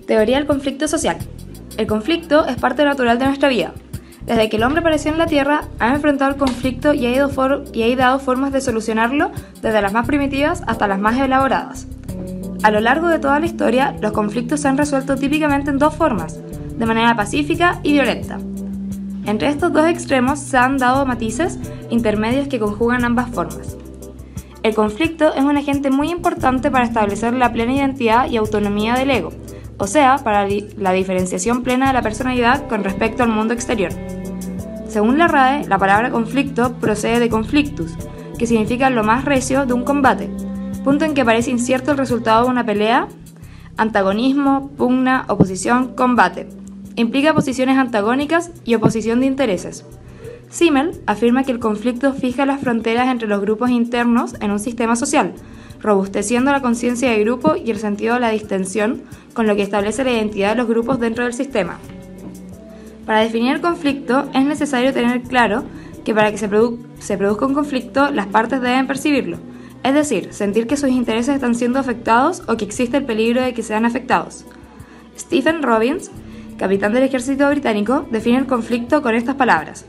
Teoría del conflicto social. El conflicto es parte natural de nuestra vida. Desde que el hombre apareció en la Tierra, ha enfrentado el conflicto y ha dado formas de solucionarlo, desde las más primitivas hasta las más elaboradas. A lo largo de toda la historia, los conflictos se han resuelto típicamente en dos formas, de manera pacífica y violenta. Entre estos dos extremos se han dado matices intermedios que conjugan ambas formas. El conflicto es un agente muy importante para establecer la plena identidad y autonomía del ego, o sea, para la diferenciación plena de la personalidad con respecto al mundo exterior. Según la RAE, la palabra conflicto procede de conflictus, que significa lo más recio de un combate, punto en que parece incierto el resultado de una pelea, antagonismo, pugna, oposición, combate. Implica posiciones antagónicas y oposición de intereses. Simmel afirma que el conflicto fija las fronteras entre los grupos internos en un sistema social, robusteciendo la conciencia de grupo y el sentido de la distensión, con lo que establece la identidad de los grupos dentro del sistema. Para definir el conflicto es necesario tener claro que para que se produzca un conflicto, las partes deben percibirlo, es decir, sentir que sus intereses están siendo afectados o que existe el peligro de que sean afectados. Stephen Robbins, capitán del ejército británico, define el conflicto con estas palabras: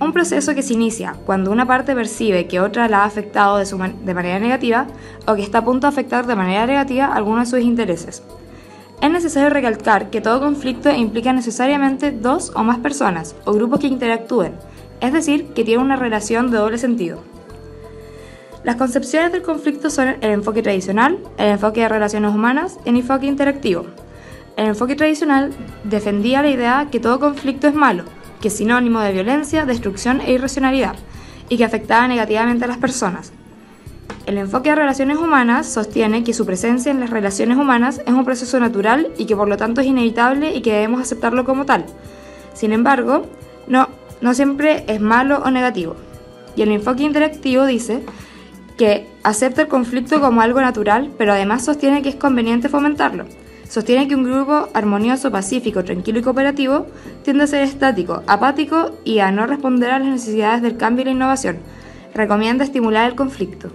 un proceso que se inicia cuando una parte percibe que otra la ha afectado de manera negativa o que está a punto de afectar de manera negativa alguno de sus intereses. Es necesario recalcar que todo conflicto implica necesariamente dos o más personas o grupos que interactúen, es decir, que tienen una relación de doble sentido. Las concepciones del conflicto son el enfoque tradicional, el enfoque de relaciones humanas y el enfoque interactivo. El enfoque tradicional defendía la idea que todo conflicto es malo, que es sinónimo de violencia, destrucción e irracionalidad, y que afectaba negativamente a las personas. El enfoque de relaciones humanas sostiene que su presencia en las relaciones humanas es un proceso natural y que por lo tanto es inevitable y que debemos aceptarlo como tal. Sin embargo, no siempre es malo o negativo. Y el enfoque interactivo dice que acepta el conflicto como algo natural, pero además sostiene que es conveniente fomentarlo. Sostiene que un grupo armonioso, pacífico, tranquilo y cooperativo tiende a ser estático, apático y a no responder a las necesidades del cambio y la innovación. Recomienda estimular el conflicto.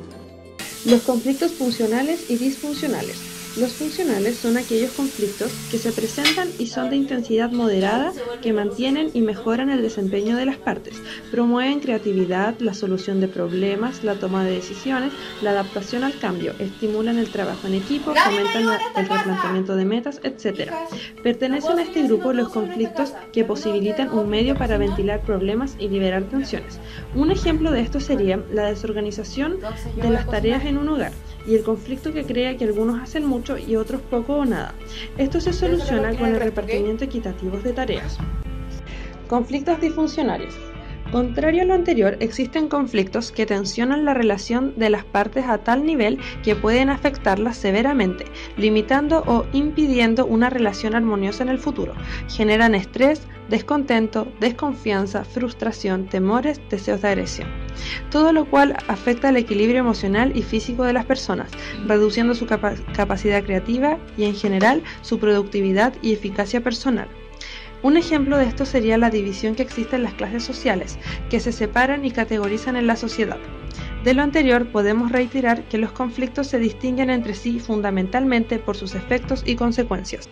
Los conflictos funcionales y disfuncionales. Los funcionales son aquellos conflictos que se presentan y son de intensidad moderada, que mantienen y mejoran el desempeño de las partes, promueven creatividad, la solución de problemas, la toma de decisiones, la adaptación al cambio, estimulan el trabajo en equipo, fomentan el replanteamiento de metas, etc. Pertenecen a este grupo los conflictos que posibilitan un medio para ventilar problemas y liberar tensiones. Un ejemplo de esto sería la desorganización de las tareas en un hogar y el conflicto que crea que algunos hacen mucho y otros poco o nada. Esto se soluciona con el repartimiento equitativo de tareas. Conflictos disfuncionales. Contrario a lo anterior, existen conflictos que tensionan la relación de las partes a tal nivel que pueden afectarlas severamente, limitando o impidiendo una relación armoniosa en el futuro. Generan estrés, descontento, desconfianza, frustración, temores, deseos de agresión. Todo lo cual afecta el equilibrio emocional y físico de las personas, reduciendo su capacidad creativa y en general su productividad y eficacia personal. Un ejemplo de esto sería la división que existe en las clases sociales, que se separan y categorizan en la sociedad. De lo anterior, podemos reiterar que los conflictos se distinguen entre sí fundamentalmente por sus efectos y consecuencias.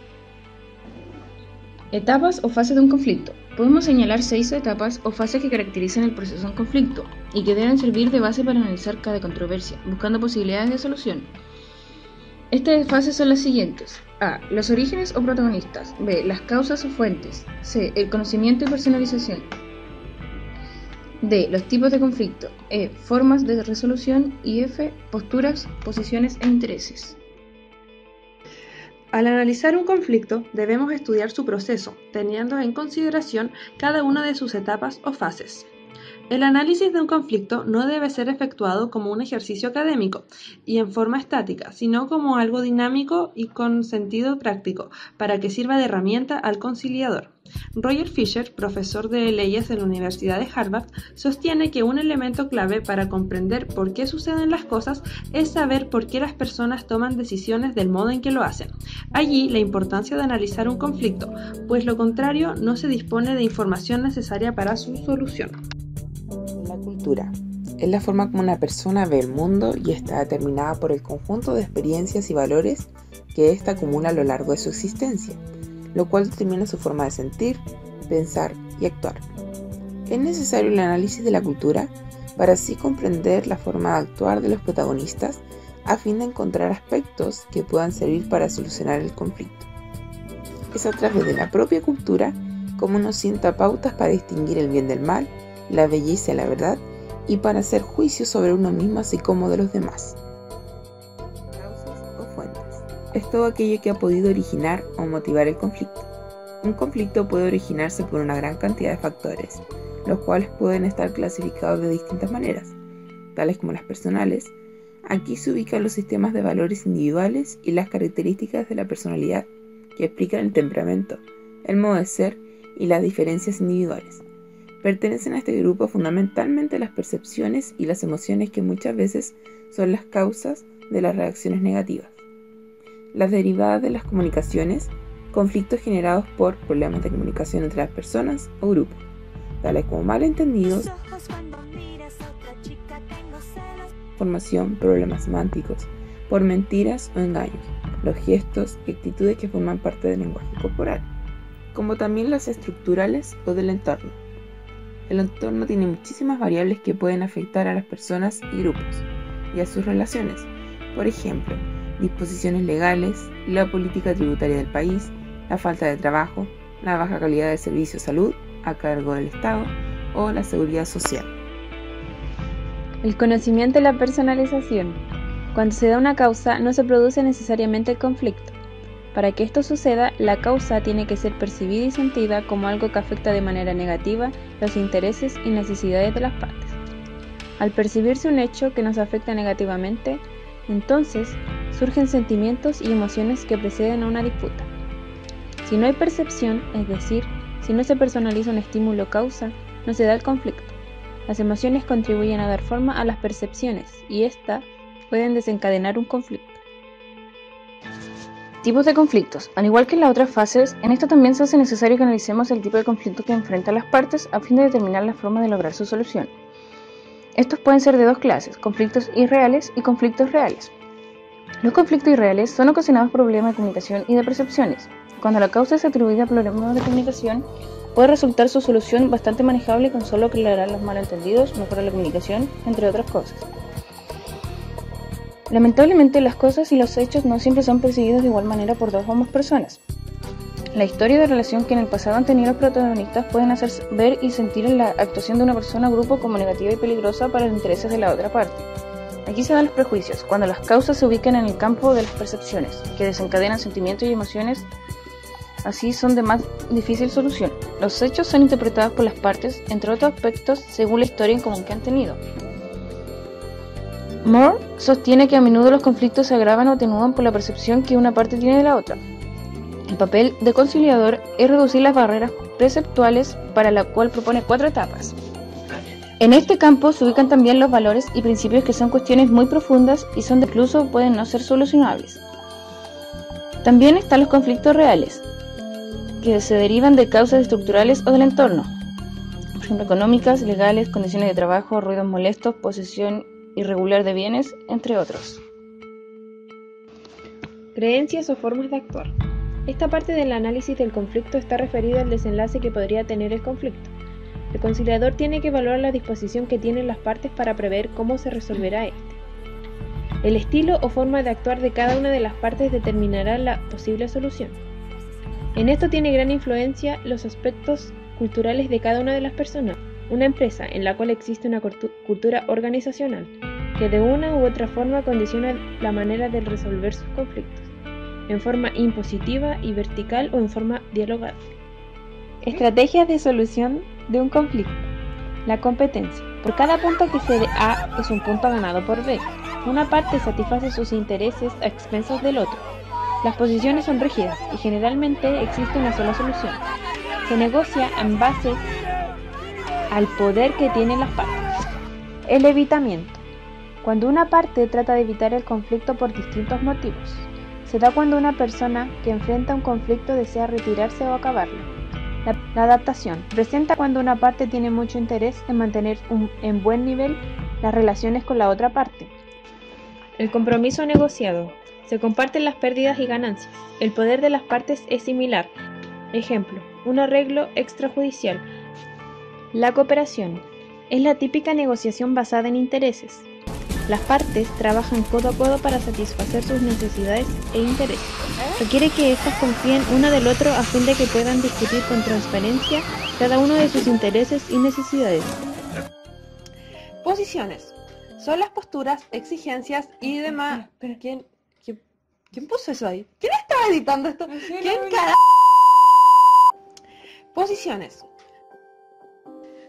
Etapas o fases de un conflicto. Podemos señalar 6 etapas o fases que caracterizan el proceso de un conflicto y que deben servir de base para analizar cada controversia, buscando posibilidades de solución. Estas fases son las siguientes: A. Los orígenes o protagonistas. B. Las causas o fuentes. C. El conocimiento y personalización. D. Los tipos de conflicto. E. Formas de resolución. Y F. Posturas, posiciones e intereses. Al analizar un conflicto, debemos estudiar su proceso, teniendo en consideración cada una de sus etapas o fases. El análisis de un conflicto no debe ser efectuado como un ejercicio académico y en forma estática, sino como algo dinámico y con sentido práctico, para que sirva de herramienta al conciliador. Roger Fisher, profesor de leyes en la Universidad de Harvard, sostiene que un elemento clave para comprender por qué suceden las cosas es saber por qué las personas toman decisiones del modo en que lo hacen. Allí la importancia de analizar un conflicto, pues lo contrario no se dispone de información necesaria para su solución. La cultura es la forma como una persona ve el mundo y está determinada por el conjunto de experiencias y valores que ésta acumula a lo largo de su existencia, lo cual determina su forma de sentir, pensar y actuar. Es necesario el análisis de la cultura para así comprender la forma de actuar de los protagonistas a fin de encontrar aspectos que puedan servir para solucionar el conflicto. Es a través de la propia cultura como uno sienta pautas para distinguir el bien del mal, la belleza y la verdad, y para hacer juicios sobre uno mismo así como de los demás. Causas o fuentes. Es todo aquello que ha podido originar o motivar el conflicto. Un conflicto puede originarse por una gran cantidad de factores, los cuales pueden estar clasificados de distintas maneras, tales como las personales. Aquí se ubican los sistemas de valores individuales y las características de la personalidad, que explican el temperamento, el modo de ser y las diferencias individuales. Pertenecen a este grupo fundamentalmente las percepciones y las emociones que muchas veces son las causas de las reacciones negativas. Las derivadas de las comunicaciones, conflictos generados por problemas de comunicación entre las personas o grupos, tales como malentendidos, formación, problemas semánticos, por mentiras o engaños, los gestos y actitudes que forman parte del lenguaje corporal, como también las estructurales o del entorno. El entorno tiene muchísimas variables que pueden afectar a las personas y grupos, y a sus relaciones. Por ejemplo, disposiciones legales, la política tributaria del país, la falta de trabajo, la baja calidad de servicio de salud a cargo del Estado o la seguridad social. El conocimiento y la personalización. Cuando se da una causa, no se produce necesariamente el conflicto. Para que esto suceda, la causa tiene que ser percibida y sentida como algo que afecta de manera negativa los intereses y necesidades de las partes. Al percibirse un hecho que nos afecta negativamente, entonces surgen sentimientos y emociones que preceden a una disputa. Si no hay percepción, es decir, si no se personaliza un estímulo causa, no se da el conflicto. Las emociones contribuyen a dar forma a las percepciones y éstas pueden desencadenar un conflicto. Tipos de conflictos. Al igual que en las otras fases, en esta también se hace necesario que analicemos el tipo de conflicto que enfrentan las partes a fin de determinar la forma de lograr su solución. Estos pueden ser de dos clases, conflictos irreales y conflictos reales. Los conflictos irreales son ocasionados por problemas de comunicación y de percepciones. Cuando la causa es atribuida a problemas de comunicación, puede resultar su solución bastante manejable con solo aclarar los malentendidos, mejorar la comunicación, entre otras cosas. Lamentablemente, las cosas y los hechos no siempre son percibidos de igual manera por dos o más personas. La historia de relación que en el pasado han tenido los protagonistas pueden hacer ver y sentir la actuación de una persona o grupo como negativa y peligrosa para los intereses de la otra parte. Aquí se dan los prejuicios, cuando las causas se ubican en el campo de las percepciones, que desencadenan sentimientos y emociones, así son de más difícil solución. Los hechos son interpretados por las partes, entre otros aspectos, según la historia en común que han tenido. Moore sostiene que a menudo los conflictos se agravan o atenúan por la percepción que una parte tiene de la otra. El papel de conciliador es reducir las barreras preceptuales, para la cual propone 4 etapas. En este campo se ubican también los valores y principios, que son cuestiones muy profundas y son incluso pueden no ser solucionables. También están los conflictos reales, que se derivan de causas estructurales o del entorno, por ejemplo económicas, legales, condiciones de trabajo, ruidos molestos, posesión irregular de bienes, entre otros. Creencias o formas de actuar. Esta parte del análisis del conflicto está referida al desenlace que podría tener el conflicto. El conciliador tiene que evaluar la disposición que tienen las partes para prever cómo se resolverá este. El estilo o forma de actuar de cada una de las partes determinará la posible solución. En esto tiene gran influencia los aspectos culturales de cada una de las personas. Una empresa en la cual existe una cultura organizacional que de una u otra forma condiciona la manera de resolver sus conflictos, en forma impositiva y vertical o en forma dialogada. Estrategias de solución de un conflicto. La competencia. Por cada punto que se dé A es un punto ganado por B. Una parte satisface sus intereses a expensas del otro. Las posiciones son rígidas y generalmente existe una sola solución. Se negocia en base al poder que tienen las partes. El evitamiento. Cuando una parte trata de evitar el conflicto por distintos motivos. Se da cuando una persona que enfrenta un conflicto desea retirarse o acabarlo. La adaptación. Presenta cuando una parte tiene mucho interés en mantener en buen nivel las relaciones con la otra parte. El compromiso negociado. Se comparten las pérdidas y ganancias. El poder de las partes es similar. Ejemplo, un arreglo extrajudicial. La cooperación es la típica negociación basada en intereses. Las partes trabajan codo a codo para satisfacer sus necesidades e intereses. Requiere que éstas confíen una del otro a fin de que puedan discutir con transparencia cada uno de sus intereses y necesidades. Posiciones. Son las posturas, exigencias y demás... ¿Quién puso eso ahí? ¿Quién estaba editando esto? ¿Quién carajo? Posiciones.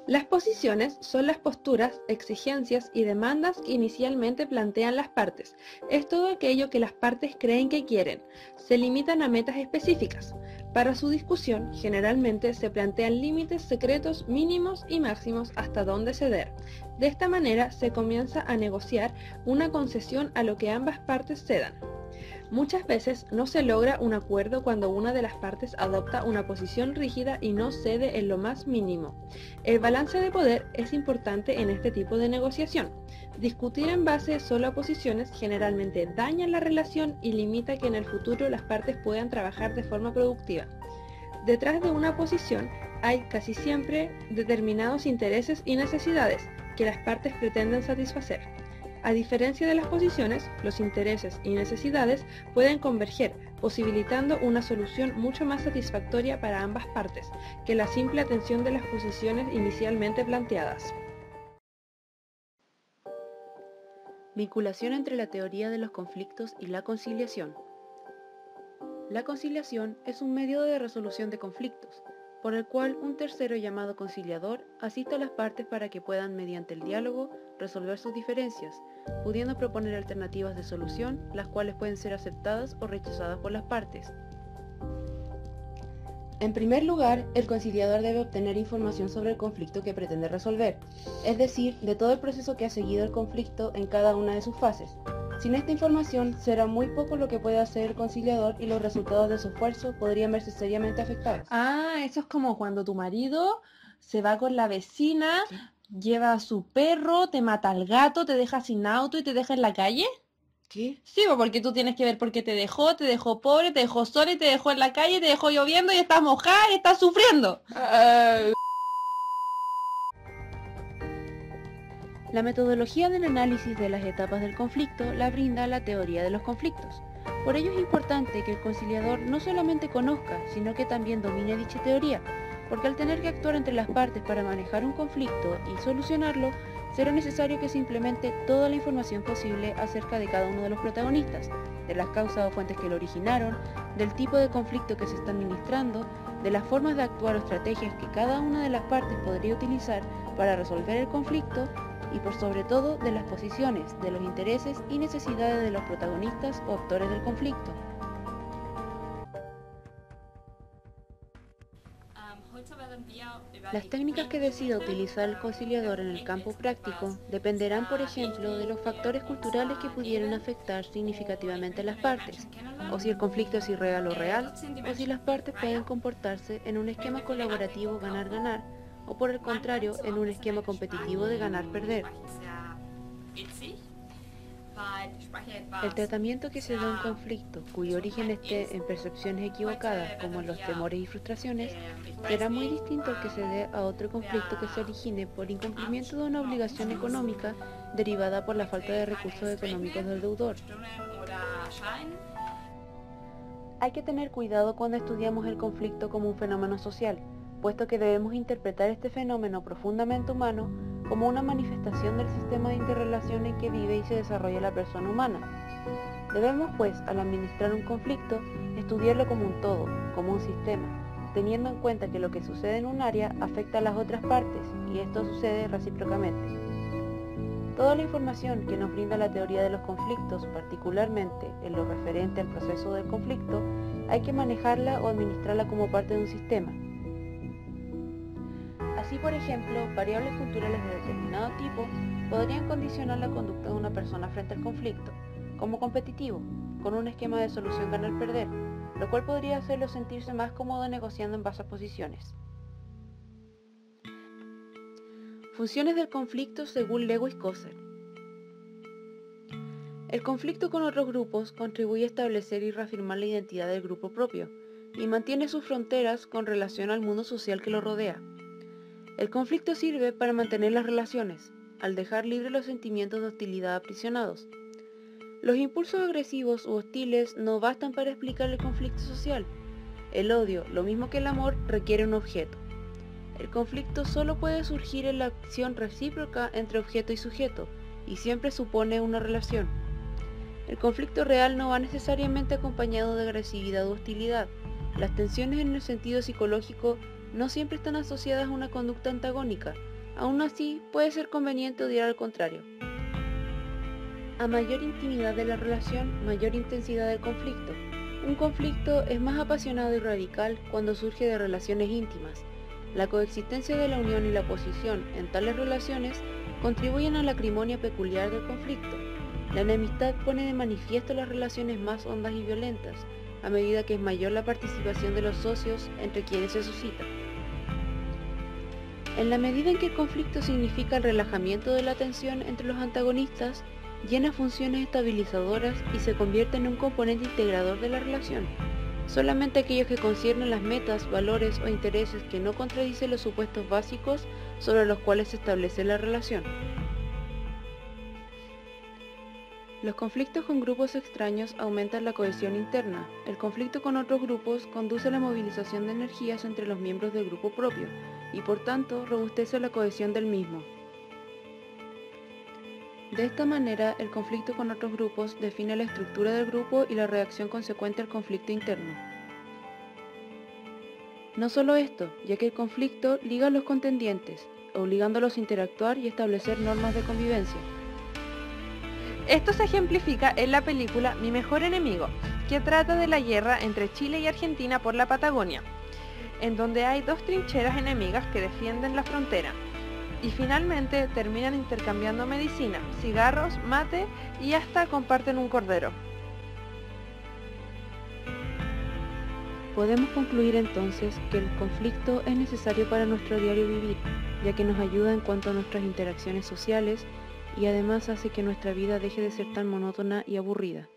Las posiciones son las posturas, exigencias y demandas que inicialmente plantean las partes. Es todo aquello que las partes creen que quieren. Se limitan a metas específicas. Para su discusión, generalmente se plantean límites secretos mínimos y máximos hasta dónde ceder. De esta manera se comienza a negociar una concesión a lo que ambas partes cedan. Muchas veces no se logra un acuerdo cuando una de las partes adopta una posición rígida y no cede en lo más mínimo. El balance de poder es importante en este tipo de negociación. Discutir en base solo a posiciones generalmente daña la relación y limita que en el futuro las partes puedan trabajar de forma productiva. Detrás de una posición hay casi siempre determinados intereses y necesidades que las partes pretenden satisfacer. A diferencia de las posiciones, los intereses y necesidades pueden converger, posibilitando una solución mucho más satisfactoria para ambas partes que la simple atención de las posiciones inicialmente planteadas. Vinculación entre la teoría de los conflictos y la conciliación. La conciliación es un medio de resolución de conflictos, por el cual un tercero llamado conciliador asiste a las partes para que puedan, mediante el diálogo, resolver sus diferencias, pudiendo proponer alternativas de solución, las cuales pueden ser aceptadas o rechazadas por las partes. En primer lugar, el conciliador debe obtener información sobre el conflicto que pretende resolver, es decir, de todo el proceso que ha seguido el conflicto en cada una de sus fases. Sin esta información, será muy poco lo que puede hacer el conciliador y los resultados de su esfuerzo podrían verse seriamente afectados. Ah, eso es como cuando tu marido se va con la vecina, lleva a su perro, te mata al gato, te deja sin auto y te deja en la calle. ¿Qué? Sí, porque tú tienes que ver por qué te dejó pobre, te dejó sola y te dejó en la calle, te dejó lloviendo y estás mojada y estás sufriendo. La metodología del análisis de las etapas del conflicto la brinda la teoría de los conflictos. Por ello es importante que el conciliador no solamente conozca, sino que también domine dicha teoría, porque al tener que actuar entre las partes para manejar un conflicto y solucionarlo, será necesario que se implemente toda la información posible acerca de cada uno de los protagonistas, de las causas o fuentes que lo originaron, del tipo de conflicto que se está administrando, de las formas de actuar o estrategias que cada una de las partes podría utilizar para resolver el conflicto, y por sobre todo de las posiciones, de los intereses y necesidades de los protagonistas o actores del conflicto. Las técnicas que decida utilizar el conciliador en el campo práctico dependerán, por ejemplo, de los factores culturales que pudieran afectar significativamente a las partes, o si el conflicto es irreal o real, o si las partes pueden comportarse en un esquema colaborativo ganar-ganar, o por el contrario, en un esquema competitivo de ganar-perder. El tratamiento que se da a un conflicto, cuyo origen esté en percepciones equivocadas, como en los temores y frustraciones, será muy distinto al que se dé a otro conflicto que se origine por incumplimiento de una obligación económica derivada por la falta de recursos económicos del deudor. Hay que tener cuidado cuando estudiamos el conflicto como un fenómeno social, puesto que debemos interpretar este fenómeno profundamente humano como una manifestación del sistema de interrelación en que vive y se desarrolla la persona humana. Debemos, pues, al administrar un conflicto, estudiarlo como un todo, como un sistema, teniendo en cuenta que lo que sucede en un área afecta a las otras partes, y esto sucede recíprocamente. Toda la información que nos brinda la teoría de los conflictos, particularmente en lo referente al proceso del conflicto, hay que manejarla o administrarla como parte de un sistema. Así, por ejemplo, variables culturales de determinado tipo podrían condicionar la conducta de una persona frente al conflicto, como competitivo, con un esquema de solución ganar-perder, lo cual podría hacerlo sentirse más cómodo negociando en base a posiciones. Funciones del conflicto según Lewis Coser. El conflicto con otros grupos contribuye a establecer y reafirmar la identidad del grupo propio, y mantiene sus fronteras con relación al mundo social que lo rodea. El conflicto sirve para mantener las relaciones, al dejar libres los sentimientos de hostilidad aprisionados. Los impulsos agresivos u hostiles no bastan para explicar el conflicto social. El odio, lo mismo que el amor, requiere un objeto. El conflicto solo puede surgir en la acción recíproca entre objeto y sujeto, y siempre supone una relación. El conflicto real no va necesariamente acompañado de agresividad o hostilidad. Las tensiones en el sentido psicológico no siempre están asociadas a una conducta antagónica. Aún así, puede ser conveniente odiar al contrario. A mayor intimidad de la relación, mayor intensidad del conflicto. Un conflicto es más apasionado y radical cuando surge de relaciones íntimas. La coexistencia de la unión y la oposición en tales relaciones contribuyen a la acrimonia peculiar del conflicto. La enemistad pone de manifiesto las relaciones más hondas y violentas, a medida que es mayor la participación de los socios entre quienes se suscita. En la medida en que el conflicto significa el relajamiento de la tensión entre los antagonistas, llena funciones estabilizadoras y se convierte en un componente integrador de la relación. Solamente aquellos que conciernen las metas, valores o intereses que no contradicen los supuestos básicos sobre los cuales se establece la relación. Los conflictos con grupos extraños aumentan la cohesión interna. El conflicto con otros grupos conduce a la movilización de energías entre los miembros del grupo propio y por tanto robustece la cohesión del mismo. De esta manera, el conflicto con otros grupos define la estructura del grupo y la reacción consecuente al conflicto interno. No solo esto, ya que el conflicto liga a los contendientes, obligándolos a interactuar y establecer normas de convivencia. Esto se ejemplifica en la película Mi mejor enemigo, que trata de la guerra entre Chile y Argentina por la Patagonia, en donde hay dos trincheras enemigas que defienden la frontera, y finalmente terminan intercambiando medicina, cigarros, mate y hasta comparten un cordero. Podemos concluir entonces que el conflicto es necesario para nuestro diario vivir, ya que nos ayuda en cuanto a nuestras interacciones sociales y además hace que nuestra vida deje de ser tan monótona y aburrida.